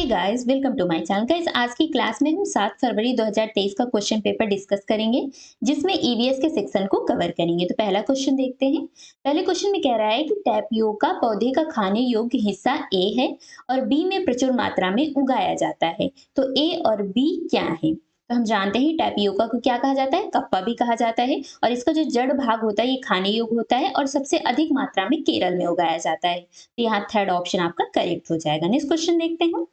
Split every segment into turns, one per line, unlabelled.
Hey guys, welcome to my channel. Guys, आज की class में हम 7 फरवरी 2023 का क्वेश्चन पेपर डिस्कस करेंगे, जिसमें ईवीएस के सेक्शन को कवर करेंगे। तो पहला क्वेश्चन देखते हैं। पहले क्वेश्चन में कह रहा है कि टैपियोका पौधे का खाने योग्य हिस्सा ए है और बी में प्रचुर मात्रा में उगाया जाता है। तो ए और बी क्या है? तो हम जानते हैं टैपियोका को क्या कहा जाता है, कप्पा भी कहा जाता है, और इसका जो जड़ भाग होता है ये खाने योग्य होता है और सबसे अधिक मात्रा में केरल में उगाया जाता है। तो यहाँ थर्ड ऑप्शन आपका करेक्ट हो जाएगा। नेक्स्ट क्वेश्चन देखते हैं।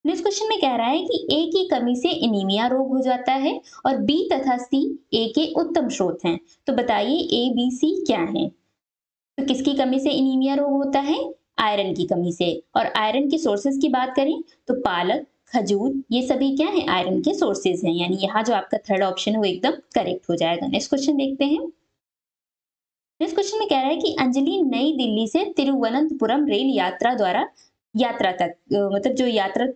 नेक्स्ट क्वेश्चन में कह रहा है कि ए की कमी से एनीमिया रोग हो जाता है और बी तथा सी ए के उत्तम स्रोत हैं। तो बताइए ए बी सी क्या है? तो किसकी कमी से एनीमिया रोग होता है? आयरन की कमी से। और आयरन के सोर्सेज की बात करें तो पालक, खजूर, ये सभी क्या है? आयरन के सोर्सेज हैं। यानी यहाँ जो आपका थर्ड ऑप्शन है वो एकदम करेक्ट हो जाएगा। नेक्स्ट क्वेश्चन देखते हैं। नेक्स्ट क्वेश्चन में कह रहा है कि अंजलि नई दिल्ली से तिरुवनंतपुरम रेल यात्रा द्वारा यात्रा तक मतलब जो यात्रा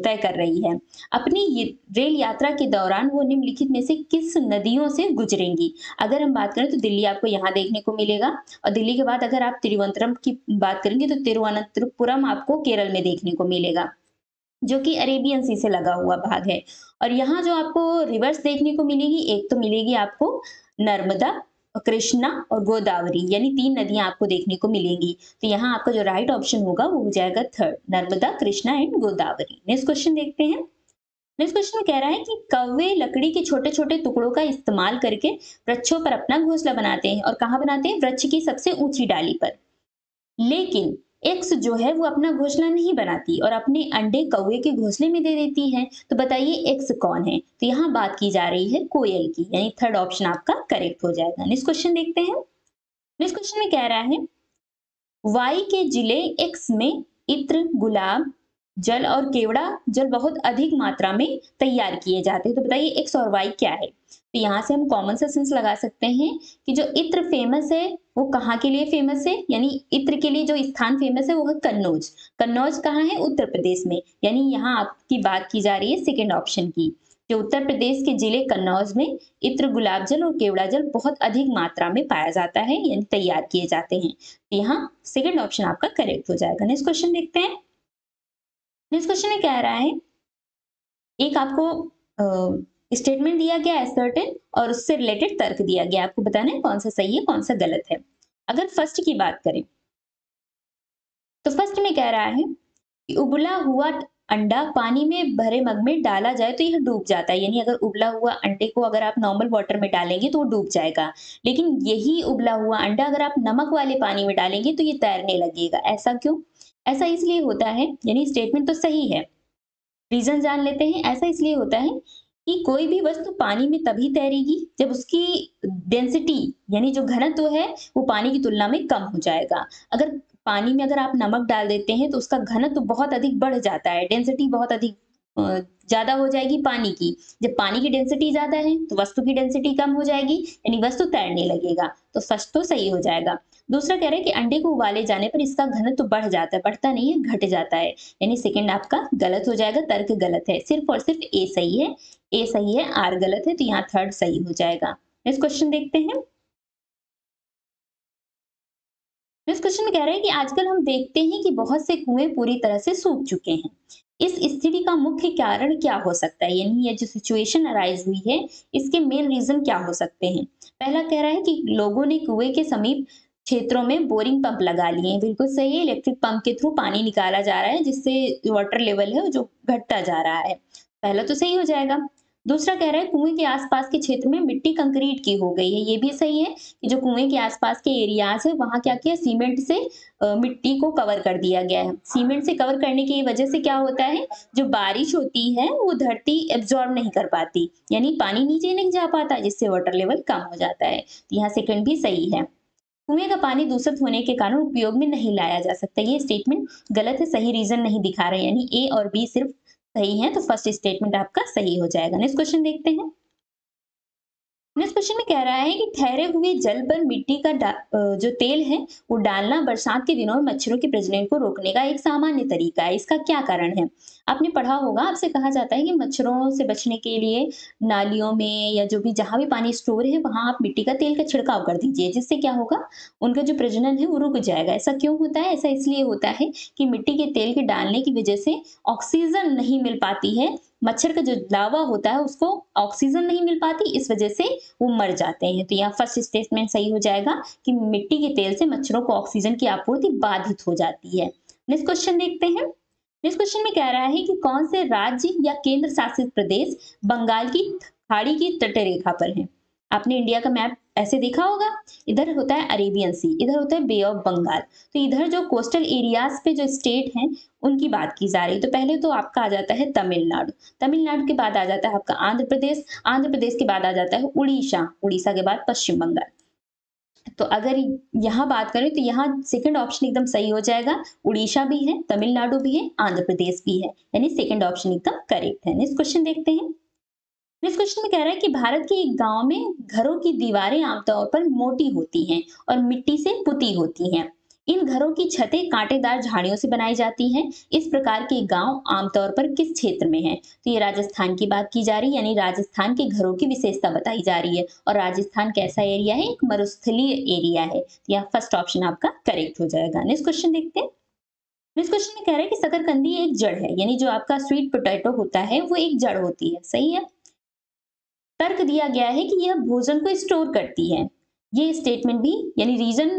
तय कर रही है, अपनी ये रेल यात्रा के दौरान वो निम्नलिखित में से किस नदियों से गुजरेंगी? अगर हम बात करें तो दिल्ली आपको यहाँ देखने को मिलेगा, और दिल्ली के बाद अगर आप तिरुवनंतपुरम की बात करेंगे तो तिरुवनंतपुरम आपको केरल में देखने को मिलेगा, जो कि अरेबियन सी से लगा हुआ भाग है। और यहाँ जो आपको रिवर्स देखने को मिलेगी, एक तो मिलेगी आपको नर्मदा, कृष्णा और गोदावरी, यानी 3 नदियां आपको देखने को मिलेंगी। तो यहाँ आपका जो राइट ऑप्शन होगा वो हो जाएगा third, Narmada, Krishna and Godavari. Next question देखते हैं। नेक्स्ट क्वेश्चन में कह रहा है कि कौवे लकड़ी के छोटे छोटे टुकड़ों का इस्तेमाल करके वृक्षों पर अपना घोंसला बनाते हैं। और कहाँ बनाते हैं? वृक्ष की सबसे ऊंची डाली पर। लेकिन एक्स जो है वो अपना घोंसला नहीं बनाती और अपने अंडे कौवे के घोंसले में दे देती है। तो बताइए एक्स कौन है? तो यहाँ बात की जा रही है कोयल की, यानी थर्ड ऑप्शन आपका करेक्ट हो जाएगा। नेक्स्ट क्वेश्चन देखते हैं। नेक्स्ट क्वेश्चन में कह रहा है वाई के जिले एक्स में इत्र, गुलाब जल और केवड़ा जल बहुत अधिक मात्रा में तैयार किए जाते हैं। तो बताइए एक्स और वाई क्या है? तो यहाँ से हम कॉमन सा सेंस लगा सकते हैं कि जो इत्र फेमस है वो कहाँ के लिए फेमस है, यानी इत्र के लिए जो स्थान फेमस है वो है कन्नौज। कन्नौज कहाँ है? उत्तर प्रदेश में। यानी यहाँ आपकी बात की जा रही है सेकेंड ऑप्शन की। जो उत्तर प्रदेश के जिले कन्नौज में इत्र, गुलाब जल और केवड़ा जल बहुत अधिक मात्रा में पाया जाता है, यानी तैयार किए जाते हैं। यहाँ सेकेंड ऑप्शन आपका करेक्ट हो जाएगा। नेक्स्ट क्वेश्चन देखते हैं। नेक्स्ट क्वेश्चन में कह रहा है एक आपको स्टेटमेंट दिया गया है सर्टेन, और उससे रिलेटेड तर्क दिया गया, आपको बताना है कौन सा सही है कौन सा गलत है। अगर फर्स्ट की बात करें तो फर्स्ट में कह रहा है कि उबला हुआ अंडा पानी में भरे मग में डाला जाए तो यह डूब जाता है। यानी अगर उबला हुआ अंडे को अगर आप नॉर्मल वाटर में डालेंगे तो वो डूब जाएगा, लेकिन यही उबला हुआ अंडा अगर आप नमक वाले पानी में डालेंगे तो ये तैरने लगेगा। ऐसा क्यों? ऐसा इसलिए होता है, यानी स्टेटमेंट तो सही है, रीजन जान लेते हैं। ऐसा इसलिए होता है कि कोई भी वस्तु पानी में तभी तैरेगी जब उसकी डेंसिटी, यानी जो घनत्व है वो पानी की तुलना में कम हो जाएगा। अगर पानी में अगर आप नमक डाल देते हैं तो उसका घनत्व बहुत अधिक बढ़ जाता है, डेंसिटी बहुत अधिक ज्यादा हो जाएगी पानी की। जब पानी की डेंसिटी ज्यादा है तो वस्तु की डेंसिटी कम हो जाएगी, यानी वस्तु तैरने लगेगा। तो फर्स्ट तो सही हो जाएगा। दूसरा कह रहे हैं कि अंडे को उबाले जाने पर इसका घनत्व बढ़ जाता है, बढ़ता नहीं है घट जाता है, यानी सेकंड आपका गलत हो जाएगा, तर्क गलत है। सिर्फ और सिर्फ ए सही है, ए सही है, आर गलत है, तो यहाँ थर्ड सही हो जाएगा। नेक्स्ट क्वेश्चन देखते हैं। नेक्स्ट क्वेश्चन में कह रहे हैं कि आजकल हम देखते हैं कि बहुत से कुएं पूरी तरह से सूख चुके हैं। इस स्थिति का मुख्य कारण क्या हो सकता है? यानी ये जो सिचुएशन अराइज हुई है इसके मेन रीजन क्या हो सकते हैं? पहला कह रहा है कि लोगों ने कुएं के समीप क्षेत्रों में बोरिंग पंप लगा लिए हैं। बिल्कुल सही है, इलेक्ट्रिक पंप के थ्रू पानी निकाला जा रहा है जिससे वाटर लेवल है जो घटता जा रहा है। पहला तो सही हो जाएगा। दूसरा कह रहा है कुएं के आसपास के क्षेत्र में मिट्टी कंक्रीट की हो गई है। ये भी सही है कि जो कुएं के आसपास के एरियाज है वहां क्या किया, सीमेंट से मिट्टी को कवर कर दिया गया है। सीमेंट से कवर करने की वजह से क्या होता है, जो बारिश होती है वो धरती एब्जॉर्ब नहीं कर पाती, यानी पानी नीचे नहीं जा पाता, जिससे वाटर लेवल कम हो जाता है। तो यहाँ सेकंड भी सही है। कुएं का पानी दूषित होने के कारण उपयोग में नहीं लाया जा सकता, ये स्टेटमेंट गलत है, सही रीजन नहीं दिखा रहे, यानी ए और बी सिर्फ सही है। तो फर्स्ट स्टेटमेंट आपका सही हो जाएगा। नेक्स्ट क्वेश्चन देखते हैं। नेक्स्ट क्वेश्चन में कह रहा है कि ठहरे हुए जल पर मिट्टी का जो तेल है वो डालना बरसात के दिनों में मच्छरों के प्रजनन को रोकने का एक सामान्य तरीका है। इसका क्या कारण है? आपने पढ़ा होगा, आपसे कहा जाता है कि मच्छरों से बचने के लिए नालियों में या जो भी जहां भी पानी स्टोर है वहां आप मिट्टी का तेल का छिड़काव कर दीजिए, जिससे क्या होगा, उनका जो प्रजनन है वो रुक जाएगा। ऐसा क्यों होता है? ऐसा इसलिए होता है कि मिट्टी के तेल के डालने की वजह से ऑक्सीजन नहीं मिल पाती है, मच्छर का जो लावा होता है उसको ऑक्सीजन नहीं मिल पाती, इस वजह से वो मर जाते हैं। तो यहाँ फर्स्ट स्टेटमेंट सही हो जाएगा कि मिट्टी के तेल से मच्छरों को ऑक्सीजन की आपूर्ति बाधित हो जाती है। नेक्स्ट क्वेश्चन देखते हैं। नेक्स्ट क्वेश्चन में कह रहा है कि कौन से राज्य या केंद्र शासित प्रदेश बंगाल की खाड़ी की तटरेखा पर है? आपने इंडिया का मैप ऐसे देखा होगा, इधर होता है अरेबियन सी, इधर होता है बे ऑफ बंगाल। तो इधर जो कोस्टल एरियाज पे जो स्टेट हैं उनकी बात की जा रही है। तो पहले तो आपका आ जाता है तमिलनाडु, तमिलनाडु के बाद आ जाता है आपका आंध्र प्रदेश, आंध्र प्रदेश के बाद आ जाता है उड़ीसा, उड़ीसा के बाद पश्चिम बंगाल। तो अगर यहाँ बात करें तो यहाँ सेकंड ऑप्शन एकदम सही हो जाएगा, उड़ीसा भी है, तमिलनाडु भी है, आंध्र प्रदेश भी है, यानी सेकंड ऑप्शन एकदम करेक्ट है। नेक्स्ट क्वेश्चन देखते हैं। नेक्स्ट क्वेश्चन में कह रहा है कि भारत के एक गांव में घरों की दीवारें आमतौर पर मोटी होती हैं और मिट्टी से पुती होती हैं। इन घरों की छतें कांटेदार झाड़ियों से बनाई जाती हैं। इस प्रकार के गांव आमतौर पर किस क्षेत्र में हैं? तो ये राजस्थान की बात की जा रही है, यानी राजस्थान के घरों की विशेषता बताई जा रही है। और राजस्थान कैसा एरिया है? एक मरुस्थलीय एरिया है। तो यहाँ फर्स्ट ऑप्शन आपका करेक्ट हो जाएगा। नेक्स्ट क्वेश्चन देखते हैं। नेक्स्ट क्वेश्चन में कह रहा है कि शकरकंदी एक जड़ है, यानी जो आपका स्वीट पोटैटो होता है वो एक जड़ होती है, सही है। तर्क दिया गया है कि यह भोजन को स्टोर करती है। ये स्टेटमेंट भी, यानी रीजन,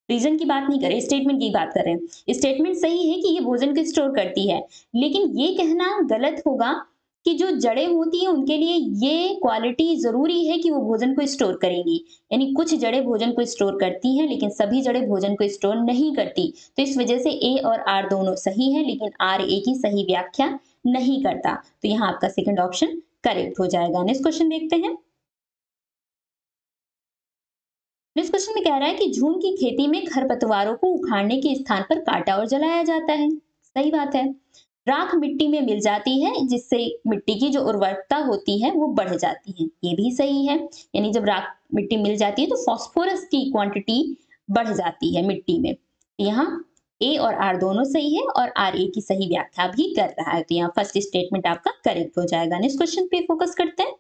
रीजन की बात नहीं कर रहे, स्टेटमेंट की बात कर रहे हैं। स्टेटमेंट सही है कि ये भोजन को स्टोर करती है, लेकिन ये कहना गलत होगा कि जो जड़ें होती हैं उनके लिए ये क्वालिटी जरूरी है कि वो भोजन को स्टोर करेंगी। यानी कुछ जड़ें भोजन को स्टोर करती हैं लेकिन सभी जड़ें भोजन को स्टोर नहीं करती। तो इस वजह से ए और आर दोनों सही है, लेकिन आर ए की सही व्याख्या नहीं करता। तो यहाँ आपका सेकंड ऑप्शन करेक्ट हो जाएगा। नेक्स्ट क्वेश्चन देखते हैं। नेक्स्ट क्वेश्चन में कह रहा है कि झूम की खेती में खरपतवारों को उखाड़ने के स्थान पर काटा और जलाया जाता है, सही बात है। राख मिट्टी में मिल जाती है जिससे मिट्टी की जो उर्वरकता होती है वो बढ़ जाती है, ये भी सही है। यानी जब राख मिट्टी मिल जाती है तो फास्फोरस की क्वांटिटी बढ़ जाती है मिट्टी में। यहाँ ए और आर दोनों सही है और आर ए की सही व्याख्या भी कर रहा है। तो यहाँ फर्स्ट स्टेटमेंट आपका करेक्ट हो जाएगा। नेक्स्ट क्वेश्चन पे फोकस करते हैं।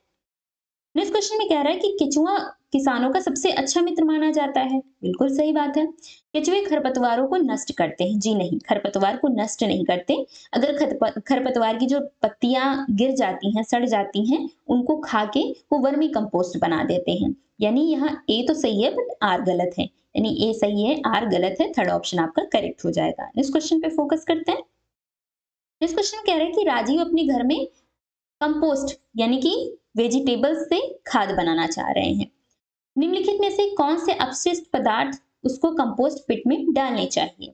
नेक्स्ट क्वेश्चन में कह रहा है कि केचुआ किसानों का सबसे अच्छा मित्र माना जाता है, बिल्कुल सही बात है। केचुए खरपतवारों को नष्ट करते हैं? जी नहीं, खरपतवार को नष्ट नहीं करते। अगर खरपतवार की जो पत्तियां गिर जाती हैं, सड़ जाती हैं, उनको खा के वो वर्मी कंपोस्ट बना देते हैं। यानी यहाँ ए तो सही है बट आर गलत है, यानी ए सही है आर गलत है। थर्ड ऑप्शन आपका करेक्ट हो जाएगा। नेक्स्ट क्वेश्चन पे फोकस करते हैं। नेक्स्ट क्वेश्चन कह रहे हैं कि राजीव अपने घर में कंपोस्ट यानी कि वेजिटेबल्स से खाद बनाना चाह रहे हैं। निम्नलिखित में से कौन से अपशिष्ट पदार्थ उसको कंपोस्ट पिट में डालने चाहिए?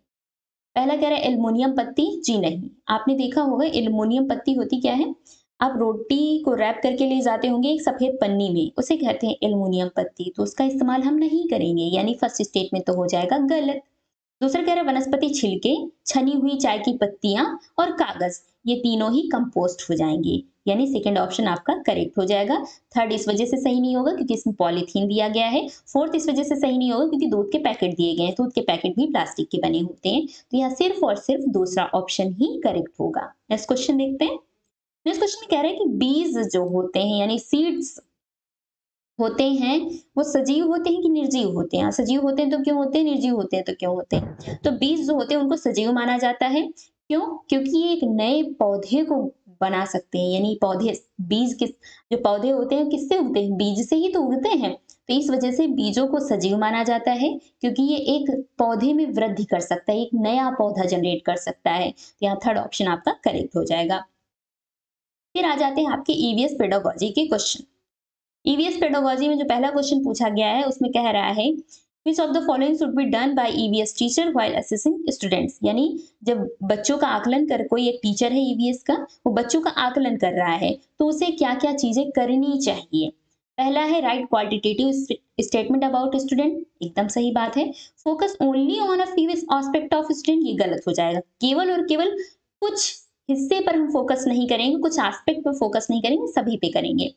पहला कह रहा है एल्युमिनियम पत्ती, जी नहीं। आपने देखा होगा एल्युमिनियम पत्ती होती क्या है, आप रोटी को रैप करके ले जाते होंगे एक सफेद पन्नी में, उसे कहते हैं एल्युमिनियम पत्ती। तो उसका इस्तेमाल हम नहीं करेंगे, यानी फर्स्ट स्टेटमेंट तो हो जाएगा गलत। दूसरा कह रहा है वनस्पति छिलके, छनी हुई चाय की पत्तियां और कागज, ये तीनों ही कंपोस्ट हो जाएंगे, यानी सेकंड ऑप्शन आपका करेक्ट हो जाएगा। थर्ड इस वजह से सही नहीं होगा क्योंकि इसमें पॉलीथीन दिया गया है। फोर्थ इस वजह से सही नहीं होगा क्योंकि दूध के पैकेट दिए गए हैं, दूध के पैकेट भी प्लास्टिक के बने होते हैं। तो यहाँ सिर्फ और सिर्फ दूसरा ऑप्शन ही करेक्ट होगा। नेक्स्ट क्वेश्चन देखते हैं। नेक्स्ट क्वेश्चन में कह रहा है कि बीज जो होते हैं यानी सीड्स होते हैं वो सजीव होते हैं कि निर्जीव होते हैं? सजीव होते हैं तो क्यों होते हैं, निर्जीव होते हैं तो क्यों होते हैं? तो बीज जो होते हैं उनको सजीव माना जाता है। क्यों? क्योंकि ये एक नए पौधे को बना सकते हैं, यानी पौधे, बीज किस, जो पौधे होते हैं किससे उगते हैं? बीज से ही तो उगते हैं। तो इस वजह से बीजों को सजीव माना जाता है क्योंकि ये एक पौधे में वृद्धि कर सकता है, एक नया पौधा जनरेट कर सकता है। तो यहाँ थर्ड ऑप्शन आपका करेक्ट हो जाएगा। फिर आ जाते हैं आपके ईवीएस पेडागोजी के क्वेश्चन। ईवीएस पेडागोजी में जो पहला क्वेश्चन पूछा गया है उसमें कह रहा है which of the following should be done by EVS teacher while assessing students, यानी जब बच्चों का आकलन कर, कोई एक टीचर है ईवीएस का, वो बच्चों का आकलन कर रहा है तो उसे क्या क्या चीजें करनी चाहिए? पहला है right qualitative statement about student, एकदम सही बात है। Focus only on a few aspect of student, ये गलत हो जाएगा। केवल और केवल कुछ हिस्से पर हम फोकस नहीं करेंगे, कुछ एस्पेक्ट पर फोकस नहीं करेंगे, सभी पे करेंगे।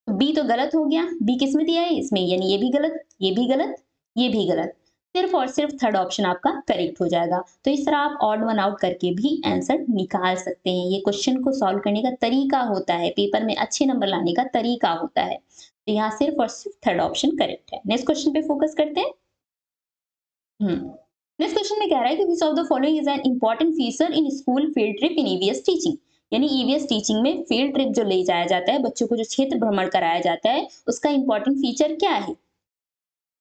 तो बी तो गलत हो गया, बी किस में दिया है इसमें, यानी ये भी गलत, ये भी गलत, ये भी गलत। सिर्फ और सिर्फ थर्ड ऑप्शन आपका करेक्ट हो जाएगा। तो इस तरह आप ऑड वन आउट करके भी आंसर निकाल सकते हैं। ये क्वेश्चन को सॉल्व करने का तरीका होता है, पेपर में अच्छे नंबर लाने का तरीका होता है। तो यहाँ सिर्फ और सिर्फ थर्ड ऑप्शन करेक्ट है। नेक्स्ट क्वेश्चन पे फोकस करते हैं। नेक्स्ट क्वेश्चन में कह रहा है कि विच of the following is an important feature in school field trip in EVS teaching. यानी ईवीएस टीचिंग में फील्ड ट्रिप जो ले जाया जाता है, बच्चों को जो क्षेत्र भ्रमण कराया जाता है, उसका इंपॉर्टेंट फीचर क्या है।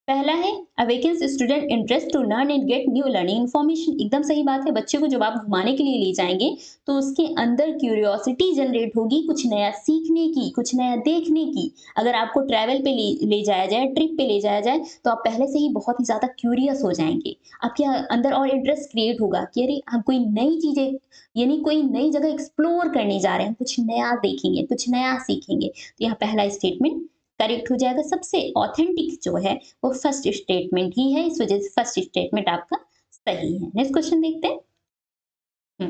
पहला है awakens student interest to learn and get new learning information. एकदम सही बात है, बच्चे को जब आप घुमाने के लिए ले जाएंगे तो उसके अंदर क्यूरियोसिटी जनरेट होगी, कुछ नया सीखने की, कुछ नया देखने की। अगर आपको ट्रैवल पे ले जाया जाए, ट्रिप पे ले जाया जाए, तो आप पहले से ही बहुत ही ज्यादा क्यूरियस हो जाएंगे। आपके अंदर और इंटरेस्ट क्रिएट होगा कि अरे हम कोई नई चीजें, यानी कोई नई जगह एक्सप्लोर करने जा रहे हैं, कुछ नया देखेंगे, कुछ नया सीखेंगे। तो यहाँ पहला स्टेटमेंट करेक्ट हो जाएगा। सबसे ऑथेंटिक जो है वो फर्स्ट स्टेटमेंट ही है, इस वजह से फर्स्ट स्टेटमेंट आपका सही है। नेक्स्ट क्वेश्चन देखते हैं।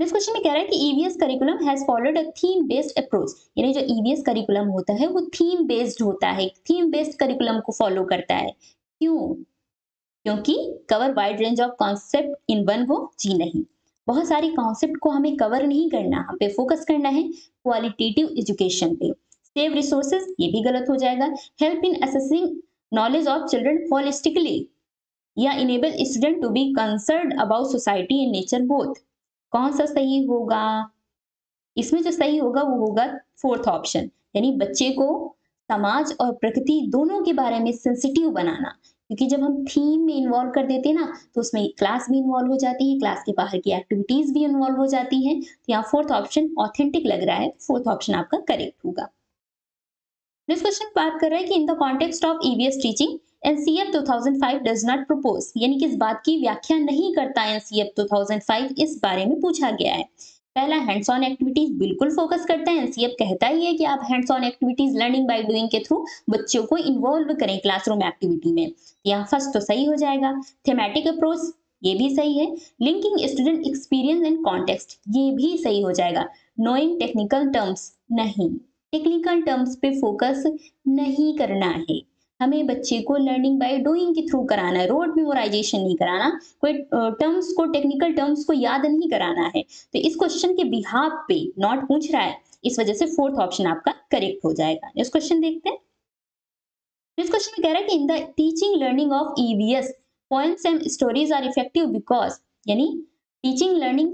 नेक्स्ट क्वेश्चन में कह रहा है कि EVS curriculum has followed a theme based approach. यानी जो ईवीएस करिकुलम होता है वो थीम बेस्ड होता है, थीम बेस्ड करिकुलम को फॉलो करता है। क्यों? क्योंकि cover wide range of concept in one go, जी नहीं। बहुत सारे कॉन्सेप्ट को हमें कवर नहीं करना, हम पे फोकस करना है क्वालिटेटिव एजुकेशन पे। सेव रिसोर्सेज, ये भी गलत हो जाएगा। Help in assessing knowledge of children holistically, या enable student to be concern about society and nature both. कौन सा सही होगा? इसमें जो सही होगा वो होगा फोर्थ ऑप्शन, यानी बच्चे को समाज और प्रकृति दोनों के बारे में सेंसिटिव बनाना। क्योंकि जब हम थीम में इन्वॉल्व कर देते हैं ना, तो उसमें क्लास भी इन्वॉल्व हो जाती है, क्लास के बाहर की एक्टिविटीज भी इन्वॉल्व हो जाती हैं। तो यहाँ फोर्थ ऑप्शन ऑथेंटिक लग रहा है, फोर्थ ऑप्शन आपका करेक्ट होगा। नेक्स्ट क्वेश्चन बात कर रहा है कि in the context of EVS teaching NCF 2005 does not propose. यानी कि इस बात की व्याख्या नहीं करता एनसीएफ 2005, इस बारे में पूछा गया है। पहला, हैंड्स ऑन एक्टिविटीज बिल्कुल फोकस करता है। एनसीएफ कहता ही है कि आप hands on activities learning by doing के थ्रू बच्चों को इन्वॉल्व करें क्लासरूम एक्टिविटी में। यहाँ फर्स्ट तो सही हो जाएगा। थेमेटिक अप्रोच, ये भी सही है। Linking student experience and context, ये भी सही हो जाएगा। नोइंग टेक्निकल टर्म्स, नहीं, टेक्निकल टर्म्स पे फोकस नहीं करना है। हमें बच्चे को लर्निंग बाय डूइंग के थ्रू कराना है, रोड मेमोराइजेशन नहीं कराना, कोई टर्म्स को, टेक्निकल टर्म्स को याद नहीं कराना है। तो इस क्वेश्चन के बिहाफ पे नॉट पूछ रहा है, इस वजह से फोर्थ ऑप्शन आपका करेक्ट हो जाएगा। नेक्स्ट क्वेश्चन देखते हैं। नेक्स्ट क्वेश्चन में कह रहा है कि in the teaching learning of EVS poems and stories are effective because, यानी टीचिंग लर्निंग,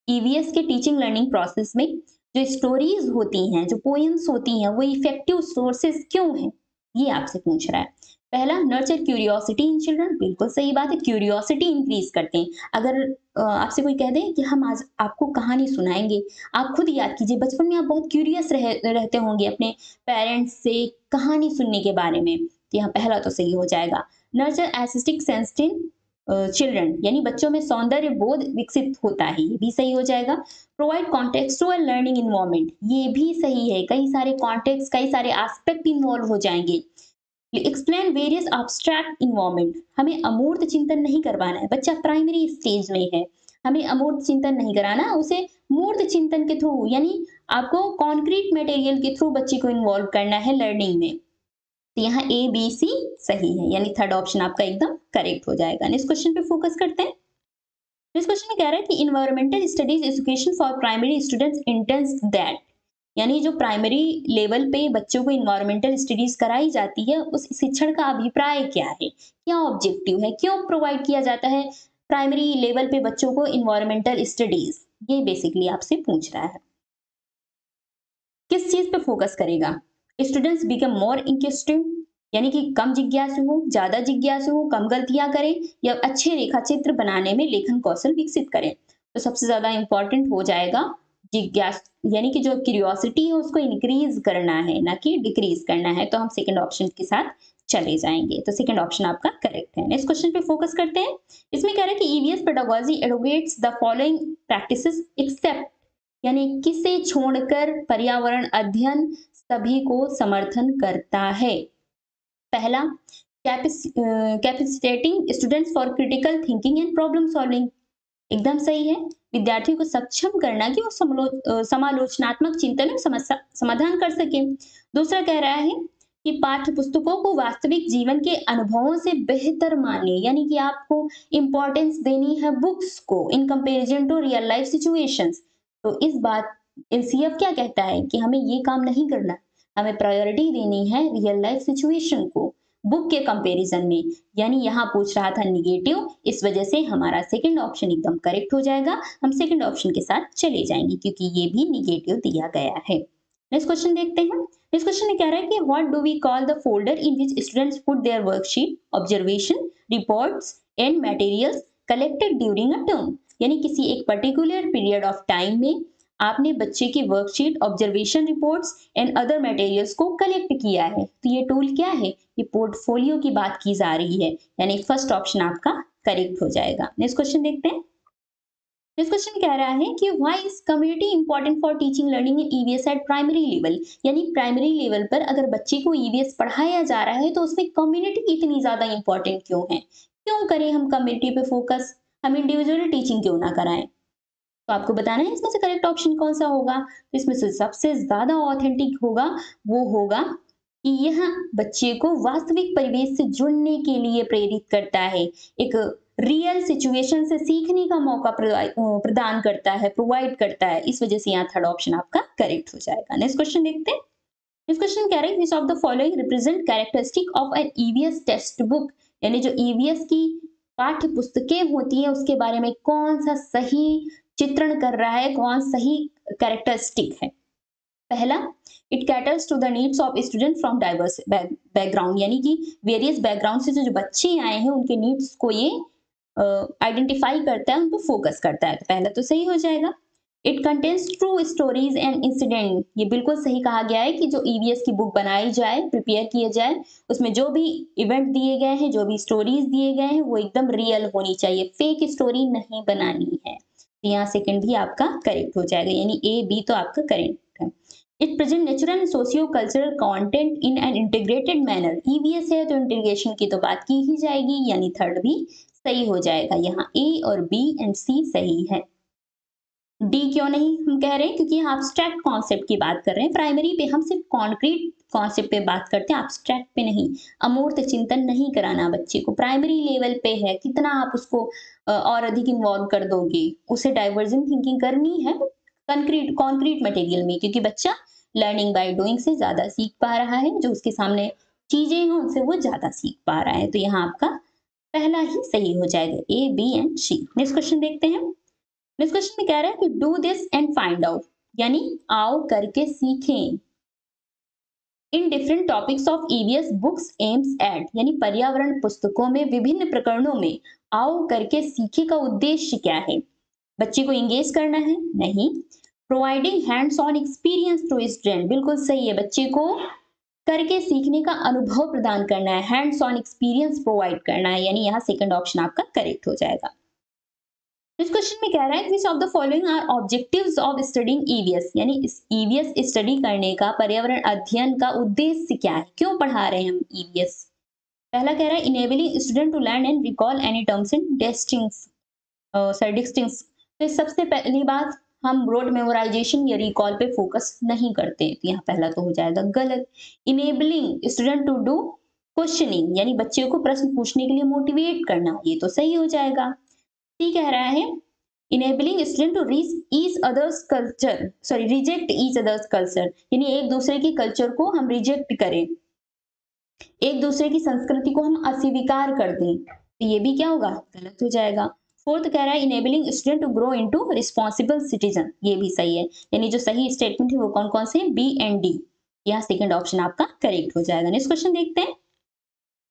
ईवीएस के टीचिंग लर्निंग प्रोसेस में जो स्टोरीज होती हैं, जो पोएम्स होती हैं, वो इफेक्टिव सोर्सेस क्यों हैं, ये आपसे पूछ रहा है। पहला, नर्चर क्यूरियोसिटी इन चिल्ड्रन, बिल्कुल सही बात है, क्यूरियोसिटी इंक्रीज करते हैं। अगर आपसे कोई कह दे कि हम आज आपको कहानी सुनाएंगे, आप खुद याद कीजिए, बचपन में आप बहुत क्यूरियस रहते होंगे अपने पेरेंट्स से कहानी सुनने के बारे में। तो यहाँ पहला तो सही हो जाएगा। Nurture aesthetic sense in children, यानी बच्चों में सौंदर्य बोध विकसित होता है, ये भी सही हो जाएगा। प्रोवाइड कॉन्टेक्सुअल लर्निंग इन्वॉल्वमेंट, ये भी सही है, कई सारे कॉन्टेक्स्ट, कई सारे एस्पेक्ट इन्वॉल्व हो जाएंगे। एक्सप्लेन वेरियस एब्स्ट्रैक्ट इन्वॉल्वमेंट, हमें अमूर्त चिंतन नहीं करवाना है, बच्चा प्राइमरी स्टेज में है, हमें अमूर्त चिंतन नहीं कराना, उसे मूर्त चिंतन के थ्रू, यानी आपको कॉन्क्रीट मटेरियल के थ्रू बच्चे को इन्वॉल्व करना है लर्निंग में। तो यहाँ ए बी सी सही है, यानी थर्ड ऑप्शन आपका एकदम करेक्ट हो जाएगा। नेक्स्ट क्वेश्चन पे फोकस करते हैं। नेक्स्ट क्वेश्चन में कह रहा है कि environmental studies education for primary students intense that, यानी जो प्राइमरी लेवल पे बच्चों को इन्वायरमेंटल स्टडीज कराई जाती है, उस शिक्षण का अभिप्राय क्या है, क्या ऑब्जेक्टिव है, क्यों प्रोवाइड किया जाता है प्राइमरी लेवल पे बच्चों को इन्वायरमेंटल स्टडीज, ये बेसिकली आपसे पूछ रहा है। किस चीज पे फोकस करेगा? स्टूडेंट्स बिकम मोर इंक्वेस्टिव, यानी कि कम जिज्ञासु हो, ज्यादा जिज्ञासु हो, कम गलतियां करें, या अच्छे रेखा चित्र बनाने में लेखन कौशल विकसित करें। तो सबसे ज्यादा इंपॉर्टेंट हो जाएगा जिज्ञास, यानी कि जो क्यूरियोसिटी है उसको इंक्रीज करना है, ना कि डिक्रीज करना है। तो हम सेकंड ऑप्शन के साथ चले जाएंगे, तो सेकंड ऑप्शन आपका करेक्ट है। नेक्स्ट क्वेश्चन पे फोकस करते हैं। इसमें कह रहा है कि EVS pedagogy advocates the following practices except, यानी किसे छोड़कर पर्यावरण अध्ययन सभी को समर्थन करता है। पहला, capacitating students for critical thinking and problem solving, एकदम सही है। विद्यार्थियों को सक्षम करना कि वो समालोचनात्मक चिंतन और समस्या समाधान कर सके। दूसरा कह रहा है कि पाठ्य पुस्तकों को वास्तविक जीवन के अनुभवों से बेहतर माने, यानी कि आपको इम्पोर्टेंस देनी है बुक्स को in comparison to real life situations. तो इस बात एनसीएफ क्या कहता है कि हमें ये काम नहीं करना, हमें प्रायोरिटी देनी है रियल लाइफ सिचुएशन को बुक के कंपैरिजन में। यानी यहाँ पूछ रहा था निगेटिव, इस वजह से हमारा सेकंड ऑप्शन एकदम करेक्ट हो जाएगा। हम सेकंड ऑप्शन के साथ चले जाएंगे क्योंकि ये भी निगेटिव दिया गया है। नेक्स्ट क्वेश्चन देखते हैं। इस क्वेश्चन में कह रहा है कि what do we call the folder in which students put their worksheet, observation, reports and materials collected during a term. यानी किसी एक पर्टिकुलर पीरियड ऑफ टाइम में आपने बच्चे की worksheet, observation reports and other materials को कलेक्ट किया है, तो ये टूल क्या है, ये पोर्टफोलियो की बात की जा रही है। यानी फर्स्ट ऑप्शन आपका करेक्ट हो जाएगा। नेक्स्ट क्वेश्चन देखते हैं। नेक्स्ट क्वेश्चन कह रहा है कि why is community important for teaching learning in EVS eight primary level. यानी प्राइमरी लेवल पर अगर बच्चे को ईवीएस पढ़ाया जा रहा है तो उसमें कम्युनिटी इतनी ज्यादा इंपॉर्टेंट क्यों है, क्यों करें हम कम्युनिटी पे फोकस, हम इंडिविजुअल टीचिंग क्यों ना कराएं। तो आपको बताना है इसमें से करेक्ट ऑप्शन कौन सा होगा। तो इसमें से सबसे ज्यादा ऑथेंटिक होगा वो होगा कि यह बच्चे को वास्तविक परिवेश से जुड़ने के लिए प्रेरित करता है, एक रियल सिचुएशन से सीखने का मौका प्रदान करता है, प्रोवाइड करता है। इस वजह से यहाँ थर्ड ऑप्शन आपका करेक्ट हो जाएगा। नेक्स्ट क्वेश्चन देखते हैं। नेक्स्ट क्वेश्चन कह रहे हैं which of the following represent characteristic of an EVS textbook. यानी जो ईवीएस की पाठ्य पुस्तकें होती है उसके बारे में कौन सा सही चित्रण कर रहा है, कौन सही कैरेक्टरिस्टिक है। पहला, it caters to the needs of student from diverse background. यानी कि वेरियस बैकग्राउंड से जो बच्चे आए हैं उनके नीड्स को ये आइडेंटिफाई करता है, उन पर फोकस करता है। तो पहला तो सही हो जाएगा। It contains true stories and incident. ये बिल्कुल सही कहा गया है कि जो ईवीएस की बुक बनाई जाए, प्रिपेयर किए जाए, उसमें जो भी इवेंट दिए गए हैं, जो भी स्टोरीज दिए गए हैं वो एकदम रियल होनी चाहिए, फेक स्टोरी नहीं बनानी है। तो यहाँ सेकंड भी आपका करेक्ट हो जाएगा, यानी ए बी तो आपका करेक्ट है। It present natural and socio cultural content in an integrated manner. EVS है तो इंटीग्रेशन की तो बात की ही जाएगी, यानी थर्ड भी सही हो जाएगा। यहाँ ए और बी एंड सी सही है। डी क्यों नहीं हम कह रहे हैं, क्योंकि यहाँ एब्स्ट्रैक्ट कॉन्सेप्ट की बात कर रहे हैं। प्राइमरी पे हम सिर्फ कॉन्क्रीट कॉन्सेप्ट पे बात करते हैं, एब्स्ट्रैक्ट पे नहीं। अमूर्त चिंतन नहीं कराना बच्चे को, प्राइमरी लेवल पे है, कितना आप उसको और अधिक इन्वॉल्व कर दोगे, उसे डाइवर्जेंट थिंकिंग करनी है कॉन्क्रीट मटेरियल में, क्योंकि बच्चा लर्निंग बाय डूइंग से ज्यादा सीख पा रहा है, जो उसके सामने चीजें हैं उनसे वो ज्यादा सीख पा रहा है। तो यहाँ आपका पहला ही सही हो जाएगा, A B and C. Next question देखते हैं। नेक्स्ट क्वेश्चन में कह रहा है कि do this and find out, यानी आओ करके सीखें। In different topics of EVS books aims at, यानी पर्यावरण पुस्तकों में विभिन्न प्रकरणों में आओ करके सीखे का उद्देश्य क्या है। बच्चे को इंगेज करना है, नहीं। Providing hands on experience to student, बिल्कुल सही है, बच्चे को करके सीखने का अनुभव प्रदान करना है, हैंड्स ऑन एक्सपीरियंस प्रोवाइड करना है, यानी यहाँ सेकंड ऑप्शन आपका करेक्ट हो जाएगा। इस क्वेश्चन में कह रहा है which of the following are objectives of studying EVS, यानी इस ईवीएस स्टडी करने का, पर्यावरण अध्ययन का उद्देश्य क्या है, क्यों पढ़ा रहे हैं हम ईवीएस। पहला कह रहा है enabling student to learn and recall any terms and distincts. तो सबसे पहली बात, हम रोड मेमोराइजेशन या रिकॉल पे फोकस नहीं करते, तो यहाँ पहला तो हो जाएगा गलत। Enabling student to do questioning, यानी बच्चे को प्रश्न पूछने के लिए मोटिवेट करना, ये तो सही हो जाएगा। सी कह रहा है enabling student to reject each others culture, यानी एक दूसरे की कल्चर को हम रिजेक्ट करें, एक दूसरे की संस्कृति को हम अस्वीकार कर दें, तो ये भी क्या होगा, गलत हो जाएगा। फोर्थ कह रहा है enabling student to grow into responsible citizen, ये भी सही है, यानी जो सही स्टेटमेंट है वो कौन कौन से, बी एंड डी। यहाँ सेकंड ऑप्शन आपका करेक्ट हो जाएगा। नेक्स्ट क्वेश्चन देखते हैं।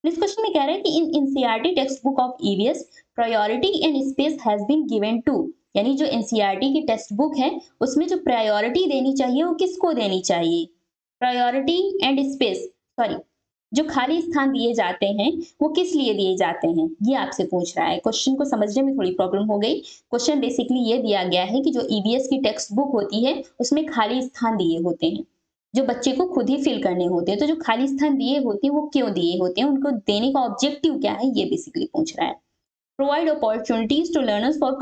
नेक्स्ट क्वेश्चन में कह रहा है कि in NCERT textbook of EVS priority and space has been given to, यानी जो एनसीईआरटी की टेक्स्ट बुक है उसमें जो प्रायोरिटी देनी चाहिए वो किसको देनी चाहिए, प्रायोरिटी एंड स्पेस, सॉरी, जो खाली स्थान दिए जाते हैं वो किस लिए दिए जाते हैं, ये आपसे पूछ रहा है। क्वेश्चन को समझने में थोड़ी प्रॉब्लम हो गई। क्वेश्चन बेसिकली ये दिया गया है कि जो ईवीएस की टेक्स्ट बुक होती है उसमें खाली स्थान दिए होते हैं, जो बच्चे को खुद ही फिल करने होते हैं, तो जो खाली स्थान दिए होते हैं वो क्यों दिए होते हैं, उनको देने का ऑब्जेक्टिव क्या है, ये बेसिकली पूछ रहा है। Provide opportunities to learners for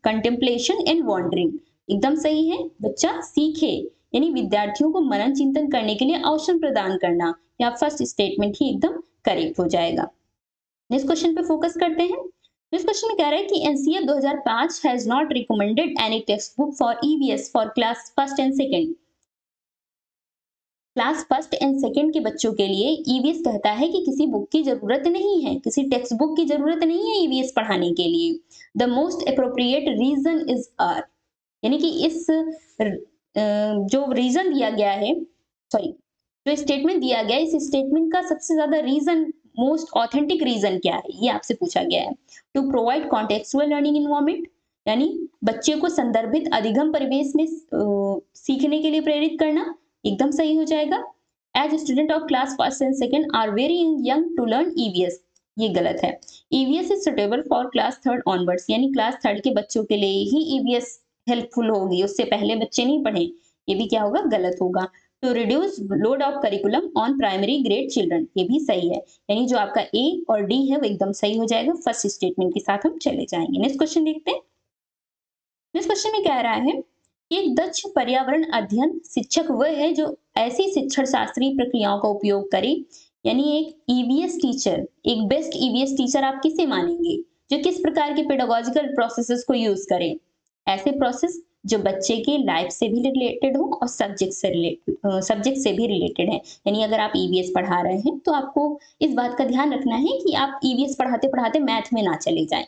contemplation and wondering, एकदम सही है, बच्चा सीखे यानी विद्यार्थियों को मनन चिंतन करने के लिए अवसर प्रदान करना, या फर्स्ट स्टेटमेंट ही एकदम करेक्ट हो जाएगा। नेक्स्ट क्वेश्चन पे फोकस करते हैं। नेक्स्ट क्वेश्चन में कह रहा है कि NCF 2005 has not recommended any text book for EVS for class first and second. Class first and second के बच्चों के लिए ईवीएस कहता है कि किसी बुक की जरूरत नहीं है, किसी टेक्स्ट बुक की जरूरत नहीं है ईवीएस पढ़ाने के लिए। The most appropriate reason is are, यानी कि इस जो रीजन दिया गया है, सॉरी जो स्टेटमेंट दिया गया है, इस स्टेटमेंट का सबसे ज्यादा रीजन, मोस्ट ऑथेंटिक रीजन क्या है, ये आपसे पूछा गया है। To provide contextual learning environment, यानी बच्चे को संदर्भित अधिगम परिवेश में सीखने के लिए प्रेरित करना, एकदम सही हो जाएगा। As student of class first and second are very young to learn EVS, ये गलत है। EVS is suitable for class third onwards, यानी क्लास थर्ड के बच्चों के लिए ही ईवीएस हेल्पफुल होगी, उससे पहले बच्चे नहीं पढ़े, ये भी क्या होगा, गलत होगा। To reduce load of curriculum on primary grade children, ये भी सही है, यानी जो आपका ए और डी है वो एकदम सही हो जाएगा। फर्स्ट स्टेटमेंट के साथ हम चले जाएंगे। नेक्स्ट क्वेश्चन देखते हैं। नेक्स्ट क्वेश्चन में कह रहा है कि एक दक्ष पर्यावरण अध्ययन शिक्षक वह है जो ऐसी शिक्षण शास्त्रीय प्रक्रियाओं का उपयोग करे, यानी एक ईवीएस टीचर, एक बेस्ट ईवीएस टीचर आप किसे मानेंगे, जो किस प्रकार के पेडागोजिकल प्रोसेसेस को यूज करे, ऐसे प्रोसेस जो बच्चे के लाइफ से भी रिलेटेड हो और सब्जेक्ट से भी रिलेटेड है। यानी अगर आप ईवीएस पढ़ा रहे हैं तो आपको इस बात का ध्यान रखना है कि आप ईवीएस पढ़ाते पढ़ाते मैथ में ना चले जाएं,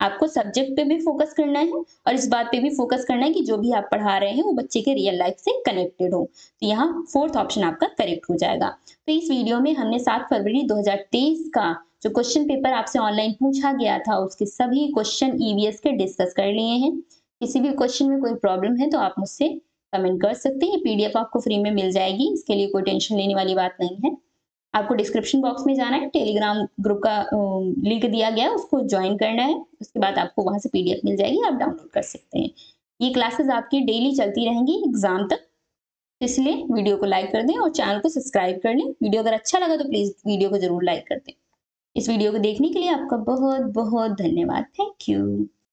आपको सब्जेक्ट पे भी फोकस करना है और इस बात पे भी फोकस करना है कि जो भी आप पढ़ा रहे हैं वो बच्चे के रियल लाइफ से कनेक्टेड हो। तो यहाँ फोर्थ ऑप्शन आपका करेक्ट हो जाएगा। तो इस वीडियो में हमने 7 फरवरी 2023 का जो क्वेश्चन पेपर आपसे ऑनलाइन पूछा गया था उसके सभी क्वेश्चन ईवीएस के डिस्कस कर लिए हैं। किसी भी क्वेश्चन में कोई प्रॉब्लम है तो आप मुझसे कमेंट कर सकते हैं। पीडीएफ आपको फ्री में मिल जाएगी, इसके लिए कोई टेंशन लेने वाली बात नहीं है। आपको डिस्क्रिप्शन बॉक्स में जाना है, टेलीग्राम ग्रुप का लिंक दिया गया है, उसको ज्वाइन करना है, उसके बाद आपको वहां से पीडीएफ मिल जाएगी, आप डाउनलोड कर सकते हैं। ये क्लासेस आपकी डेली चलती रहेंगी एग्जाम तक, इसलिए वीडियो को लाइक कर दें और चैनल को सब्सक्राइब कर लें। वीडियो अगर अच्छा लगा तो प्लीज वीडियो को जरूर लाइक कर दें। इस वीडियो को देखने के लिए आपका बहुत बहुत धन्यवाद। Thank you.